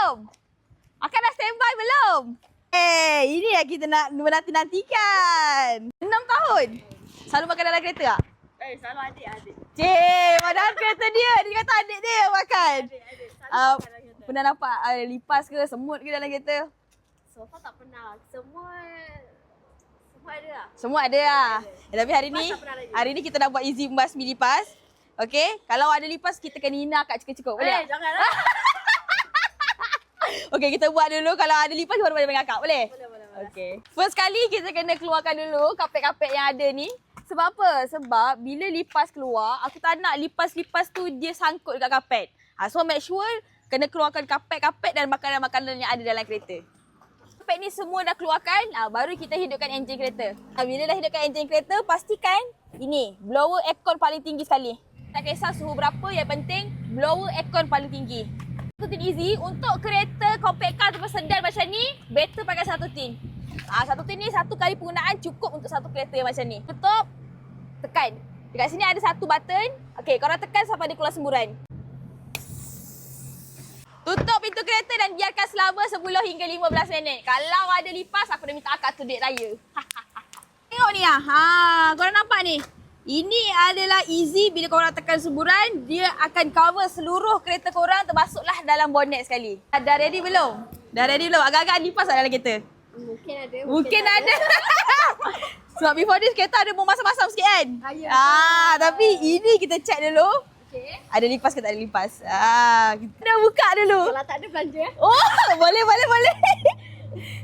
belum? Akak dah standby belum? Ini yang kita nak menanti-nantikan. 6 tahun. Selalu makan dalam kereta tak? Selalu adik. Cik, padahal kereta dia. Dia kata adik dia makan. Adik. Selalu makan dalam kereta. Pernah nampak lipas ke, semut ke dalam kereta? So far tak pernah. Semua ada lah. Semua ada lah. Tapi hari ni kita nak buat easy membasmi lipas. Okay, kalau ada lipas kita kena hina kat cukup-cukup. Boleh tak? Janganlah. Okay, kita buat dulu. Kalau ada lipas baru boleh panggil akak. Boleh? Boleh. Okay. First kali kita kena keluarkan dulu kapet-kapet yang ada ni. Sebab apa? Sebab bila lipas keluar, aku tak nak lipas-lipas tu dia sangkut dekat kapet. So make sure kena keluarkan kapet-kapet dan makanan-makanan yang ada dalam kereta. Kapet ni semua dah keluarkan, baru kita hidupkan enjin kereta. Bila dah hidupkan enjin kereta, pastikan ini blower aircon paling tinggi sekali. Tak kisah suhu berapa, yang penting blower aircon paling tinggi. Satu tin easy, untuk kereta compact car ataupun sedan macam ni, better pakai satu tin. Satu tin ni satu kali penggunaan cukup untuk satu kereta yang macam ni. Tutup, tekan. Dekat sini ada satu button. Okey, korang tekan sampai dia keluar semburan. Tutup pintu kereta dan biarkan selama 10 hingga 15 minit. Kalau ada lipas, aku dah minta akak tu duit raya. Tengok ni korang nampak ni? Ini adalah easy bila korang tekan semburan, dia akan cover seluruh kereta korang termasuklah dalam bonnet sekali. Dah ready belum? Agak-agak lipas tak dalam kereta? Mungkin ada. Sebab before this kereta ada bom masam-masam sikit kan? Tapi ini kita check dulu. Okay. Ada lipas ke tak ada lipas? Kita dah buka dulu. Kalau tak ada belanja. Boleh.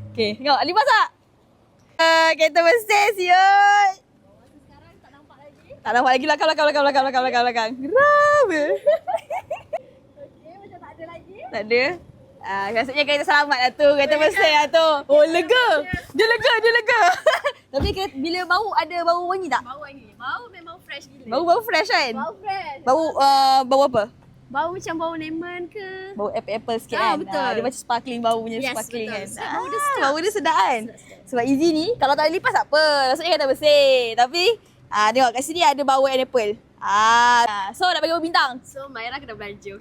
Okay, tengok lipas tak? Kereta mesin siut. Sekarang tak nampak lagi. Tak nampak lagi belakang. Geram. Okay, macam tak ada lagi. Tak ada. Maksudnya kereta selamat lah tu, kereta mesin lah tu. Oh, lega. Dia lega. Tapi bila bau, ada bau wangi tak? Bau wangi. Bau memang fresh gila. Bau fresh kan? Bau fresh. Bau apa? Bau macam bau lemon ke? Bau apple sikit kan? Betul. Dia macam sparkling, bau punya Yes, sparkling betul. kan? Bau dia sedap. Bau dia sedap kan? Sebab easy ni, kalau tak ada lipas tak apa. Maksudnya kereta mesin. Tapi, tengok kat sini ada bau apple. So nak bagi berapa bintang? So, Maira kena belanja.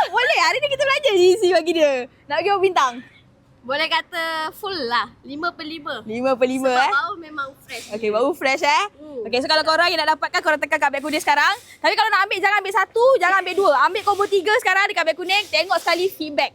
Boleh, hari ni kita belanja easy bagi dia. Nak bagi berapa bintang? Boleh kata full lah. 5/5. 5/5 Sebab bau memang fresh. Okay, bau fresh Okay, so kalau korang yang nak dapatkan, korang tekan kat beg kuning sekarang. Tapi kalau nak ambil, jangan ambil satu, jangan ambil dua. Ambil combo 3 sekarang dekat beg kuning. Tengok sekali feedback.